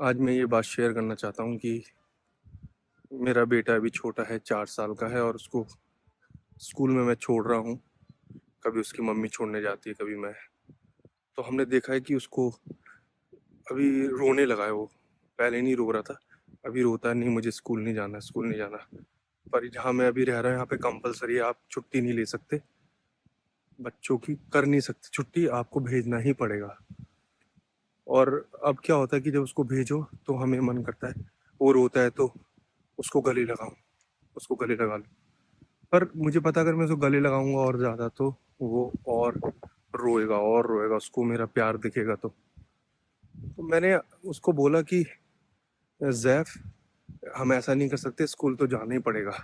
आज मैं ये बात शेयर करना चाहता हूँ कि मेरा बेटा अभी छोटा है, 4 साल का है और उसको स्कूल में मैं छोड़ रहा हूँ। कभी उसकी मम्मी छोड़ने जाती है, कभी मैं। तो हमने देखा है कि उसको अभी रोने लगा है वो। पहले नहीं रो रहा था, अभी रोता है, नहीं मुझे स्कूल नहीं जाना, स्कूल नहीं जाना। पर जहाँ मैं अभी रह रहा हूँ यहाँ पे कंपलसरी है, आप छुट्टी नहीं ले सकते। बच्चों की कर नहीं सकते छुट्टी, आपको भेजना ही पड़ेगा। और अब क्या होता है कि जब उसको भेजो तो हमें मन करता है, वो रोता है तो उसको गले लगाऊं, उसको गले लगा लूं। पर मुझे पता अगर मैं उसको गले लगाऊंगा और ज्यादा तो वो और रोएगा, उसको मेरा प्यार दिखेगा। तो मैंने उसको बोला कि जैफ, हम ऐसा नहीं कर सकते, स्कूल तो जाना ही पड़ेगा।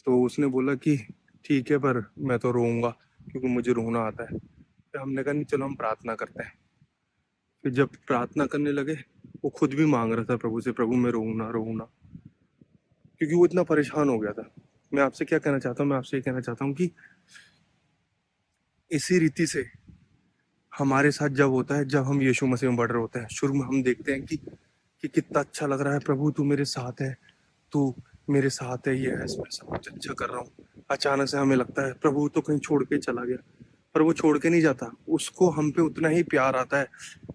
तो उसने बोला कि ठीक है, पर मैं तो रोऊंगा क्योंकि मुझे रोना आता है। फिर हमने कहा नहीं, चलो हम प्रार्थना करते हैं। फिर जब प्रार्थना करने लगे, वो खुद भी मांग रहा था प्रभु से, प्रभु मैं रोऊं ना, क्योंकि वो इतना परेशान हो गया था। मैं आपसे क्या कहना चाहता हूँ, मैं आपसे ये कहना चाहता हूँ कि इसी रीति से हमारे साथ जब होता है, जब हम यीशु मसीह में बढ़ रहे होते हैं, शुरू में हम देखते हैं कि कितना अच्छा लग रहा है, प्रभु तू मेरे साथ है, तू मेरे साथ है, ये है, मैं सब कुछ अच्छा कर रहा हूँ। अचानक से हमें लगता है प्रभु तो कहीं छोड़ के चला गया। पर वो छोड़ के नहीं जाता, उसको हम पे उतना ही प्यार आता है।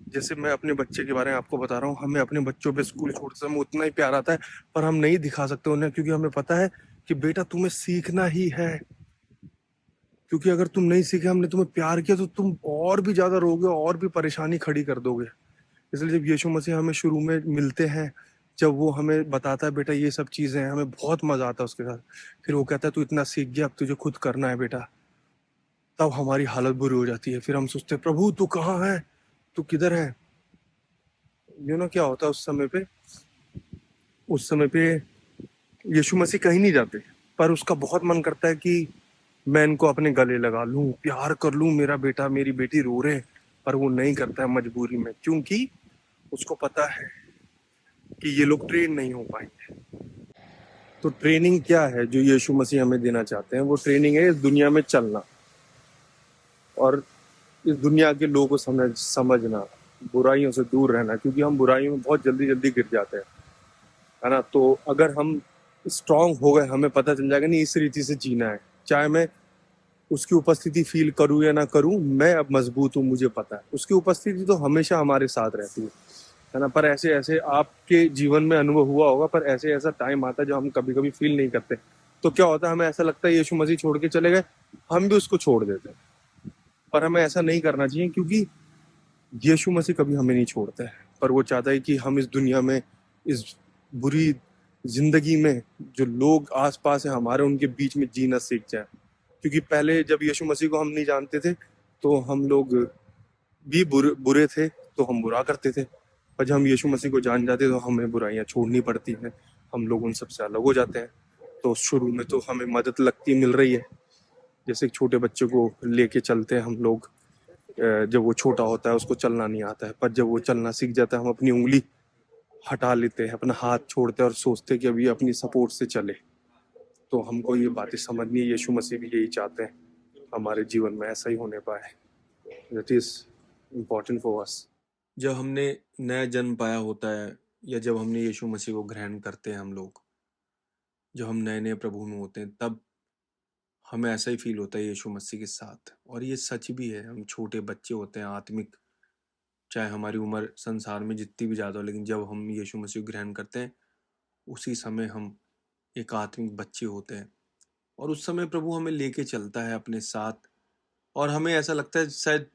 जैसे मैं अपने बच्चे के बारे में आपको बता रहा हूँ, हमें अपने बच्चों पे स्कूल छोड़ते समय उतना ही प्यार आता है। पर हम नहीं दिखा सकते उन्हें, क्योंकि हमें पता है कि बेटा तुम्हें सीखना ही है। क्योंकि अगर तुम नहीं सीखे, हमने तुम्हें प्यार किया, तो तुम और भी ज्यादा रोगे और भी परेशानी खड़ी कर दोगे। इसलिए जब यीशु मसीह हमें शुरू में मिलते हैं, जब वो हमें बताता है बेटा ये सब चीजें हैं, हमें बहुत मजा आता है उसके साथ। फिर वो कहता है तू इतना सीख गया, अब तुझे खुद करना है बेटा। तब हमारी हालत बुरी हो जाती है, फिर हम सोचते हैं प्रभु तू कहाँ है, तू किधर है। क्या होता है उस समय पे यीशु मसीह कहीं नहीं जाते। पर उसका बहुत मन करता है कि मैं इनको अपने गले लगा लूं, प्यार कर लूं, मेरा बेटा मेरी बेटी रो रहे हैं। पर वो नहीं करता है मजबूरी में, क्योंकि उसको पता है कि ये लोग ट्रेन नहीं हो पाएंगे। तो ट्रेनिंग क्या है जो यीशु मसीह हमें देना चाहते हैं? वो ट्रेनिंग है इस दुनिया में चलना, और इस दुनिया के लोगों को समझना, बुराइयों से दूर रहना, क्योंकि हम बुराइयों में बहुत जल्दी जल्दी गिर जाते हैं, है ना। तो अगर हम स्ट्रांग हो गए, हमें पता चल जाएगा नहीं इस रीति से जीना है। चाहे मैं उसकी उपस्थिति फील करूं या ना करूं, मैं अब मजबूत हूं, मुझे पता है उसकी उपस्थिति तो हमेशा हमारे साथ रहती है ना। पर ऐसे ऐसे आपके जीवन में अनुभव हुआ होगा, पर ऐसे ऐसा टाइम आता है जो हम कभी कभी फील नहीं करते। तो क्या होता है, हमें ऐसा लगता है यीशु मसीह छोड़ के चले गए, हम भी उसको छोड़ देते हैं। पर हमें ऐसा नहीं करना चाहिए, क्योंकि यीशु मसीह कभी हमें नहीं छोड़ता है। पर वो चाहता है कि हम इस दुनिया में, इस बुरी जिंदगी में, जो लोग आसपास है हमारे, उनके बीच में जीना सीख जाए। क्योंकि पहले जब यीशु मसीह को हम नहीं जानते थे, तो हम लोग भी बुरे थे, तो हम बुरा करते थे। पर जब हम यीशु मसीह को जान जाते हैं, तो हमें बुराइयां छोड़नी पड़ती हैं, हम लोग उन सबसे अलग हो जाते हैं। तो शुरू में तो हमें मदद लगती मिल रही है, जैसे एक छोटे बच्चे को लेके चलते हैं हम लोग। जब वो छोटा होता है उसको चलना नहीं आता है, पर जब वो चलना सीख जाता है, हम अपनी उंगली हटा लेते हैं, अपना हाथ छोड़ते हैं और सोचते हैं कि अभी अपनी सपोर्ट से चले। तो हमको ये बातें समझनी है, यीशु मसीह भी यही चाहते हैं हमारे जीवन में ऐसा ही होने पाए। That is important for us. जब हमने नया जन्म पाया होता है, या जब हमने यीशु मसीह को ग्रहण करते हैं, हम लोग जब हम नए नए प्रभु में होते हैं, तब हमें ऐसा ही फील होता है यीशु मसीह के साथ। और ये सच भी है, हम छोटे बच्चे होते हैं आत्मिक, चाहे हमारी उम्र संसार में जितनी भी ज़्यादा हो, लेकिन जब हम यीशु मसीह को ग्रहण करते हैं, उसी समय हम एक आत्मिक बच्चे होते हैं। और उस समय प्रभु हमें लेके चलता है अपने साथ, और हमें ऐसा लगता है शायद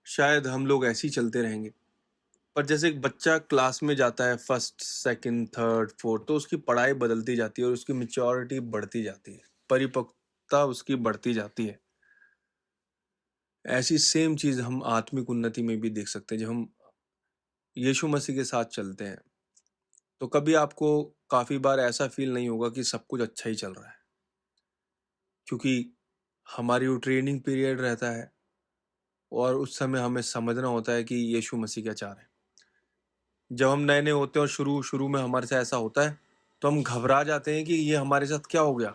शायद हम लोग ऐसे ही चलते रहेंगे। पर जैसे एक बच्चा क्लास में जाता है, फर्स्ट सेकंड थर्ड फोर्थ, तो उसकी पढ़ाई बदलती जाती है और उसकी मेच्योरिटी बढ़ती जाती है, परिपक्वता उसकी बढ़ती जाती है। ऐसी सेम चीज़ हम आत्मिक उन्नति में भी देख सकते हैं। जब हम यीशु मसीह के साथ चलते हैं, तो कभी आपको काफ़ी बार ऐसा फील नहीं होगा कि सब कुछ अच्छा ही चल रहा है, क्योंकि हमारी वो ट्रेनिंग पीरियड रहता है, और उस समय हमें समझना होता है कि यीशु मसीह क्या चाह रहे हैं। जब हम नए नए होते हैं और शुरू शुरू में हमारे साथ ऐसा होता है, तो हम घबरा जाते हैं कि ये हमारे साथ क्या हो गया,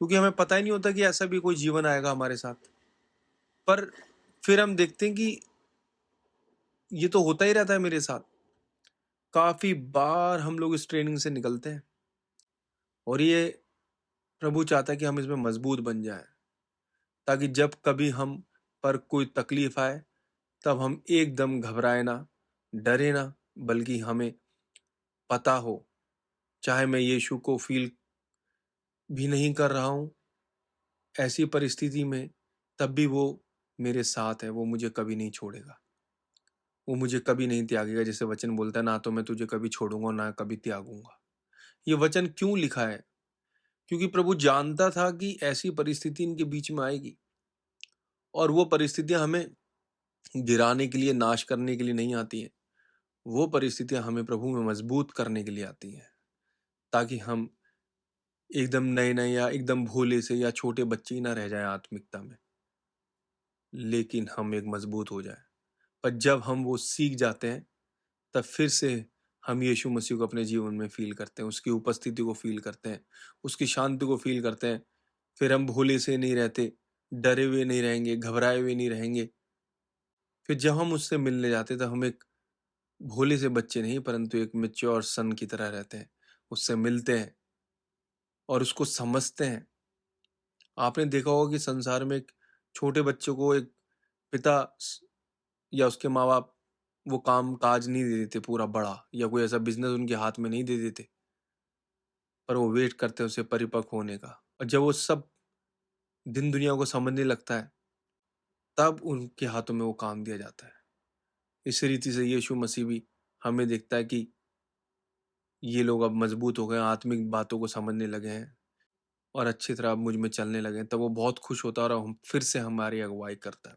क्योंकि हमें पता ही नहीं होता कि ऐसा भी कोई जीवन आएगा हमारे साथ। पर फिर हम देखते हैं कि ये तो होता ही रहता है मेरे साथ। काफ़ी बार हम लोग इस ट्रेनिंग से निकलते हैं और ये प्रभु चाहता है कि हम इसमें मजबूत बन जाएं, ताकि जब कभी हम पर कोई तकलीफ आए तब हम एकदम घबराए ना, डरे ना, बल्कि हमें पता हो, चाहे मैं यीशु को फील भी नहीं कर रहा हूँ ऐसी परिस्थिति में, तब भी वो मेरे साथ है, वो मुझे कभी नहीं छोड़ेगा, वो मुझे कभी नहीं त्यागेगा। जैसे वचन बोलता है, ना तो मैं तुझे कभी छोड़ूंगा और ना कभी त्यागूंगा। ये वचन क्यों लिखा है? क्योंकि प्रभु जानता था कि ऐसी परिस्थिति इनके बीच में आएगी, और वो परिस्थितियां हमें गिराने के लिए, नाश करने के लिए नहीं आती हैं। वो परिस्थितियां हमें प्रभु में मजबूत करने के लिए आती हैं, ताकि हम एकदम नए नए या एकदम भोले से या छोटे बच्चे ही ना रह जाएं आत्मिकता में, लेकिन हम एक मजबूत हो जाए। पर जब हम वो सीख जाते हैं, तब फिर से हम यीशु मसीह को अपने जीवन में फील करते हैं, उसकी उपस्थिति को फील करते हैं, उसकी शांति को फील करते हैं। फिर हम भोले से नहीं रहते, डरे हुए नहीं रहेंगे, घबराए हुए नहीं रहेंगे। फिर जब हम उससे मिलने जाते हैं, तब हम एक भोले से बच्चे नहीं, परंतु एक मैच्योर सन की तरह रहते हैं। उससे मिलते हैं और उसको समझते हैं। आपने देखा होगा कि संसार में एक छोटे बच्चे को एक पिता या उसके माँ बाप वो काम काज नहीं दे देते पूरा बड़ा, या कोई ऐसा बिजनेस उनके हाथ में नहीं दे देते, पर वो वेट करते हैं उसे परिपक्व होने का। और जब वो सब दिन दुनिया को समझने लगता है, तब उनके हाथों में वो काम दिया जाता है। इस रीति से यीशु मसीह भी हमें देखता है कि ये लोग अब मजबूत हो गए, आत्मिक बातों को समझने लगे हैं और अच्छी तरह अब मुझ में चलने लगे हैं, तब वो बहुत खुश होता है और हम फिर से हमारी अगुवाई करता है।